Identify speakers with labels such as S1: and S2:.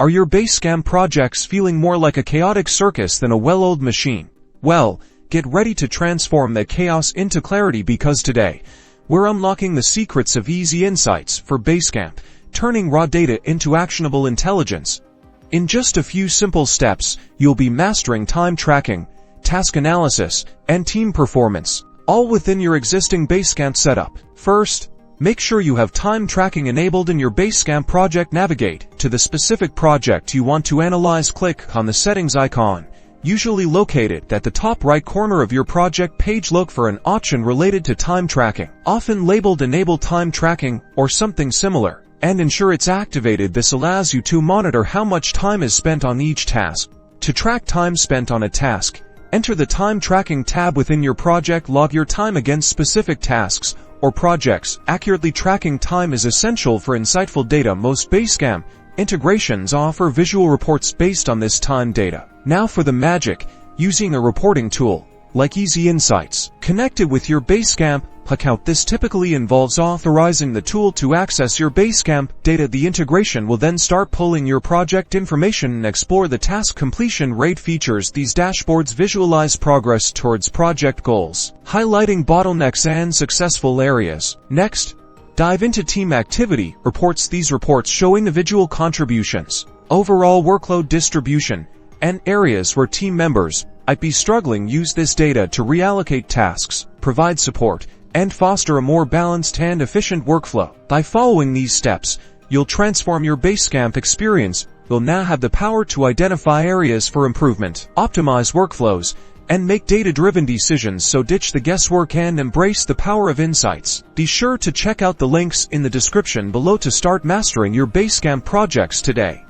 S1: Are your Basecamp projects feeling more like a chaotic circus than a well-oiled machine? Well, get ready to transform that chaos into clarity, because today, we're unlocking the secrets of easy insights for Basecamp, turning raw data into actionable intelligence. In just a few simple steps, you'll be mastering time tracking, task analysis, and team performance, all within your existing Basecamp setup. First, make sure you have time tracking enabled in your Basecamp project. Navigate to the specific project you want to analyze. Click on the settings icon, usually located at the top right corner of your project page. Look for an option related to time tracking, often labeled Enable Time Tracking or something similar, and ensure it's activated. This allows you to monitor how much time is spent on each task. To track time spent on a task, enter the Time Tracking tab within your project. Log your time against specific tasks or projects. Accurately tracking time is essential for insightful data. Most Basecamp integrations offer visual reports based on this time data. Now for the magic, using a reporting tool like Easy Insights connected with your Basecamp account. This typically involves authorizing the tool to access your Basecamp data. The integration will then start pulling your project information and explore the task completion rate features. These dashboards visualize progress towards project goals, highlighting bottlenecks and successful areas. Next, dive into team activity reports. These reports show individual contributions, overall workload distribution, and areas where team members might be struggling. Use this data to reallocate tasks, provide support, and foster a more balanced and efficient workflow. By following these steps, you'll transform your Basecamp experience. You'll now have the power to identify areas for improvement, optimize workflows, and make data-driven decisions. So ditch the guesswork and embrace the power of insights. Be sure to check out the links in the description below to start mastering your Basecamp projects today.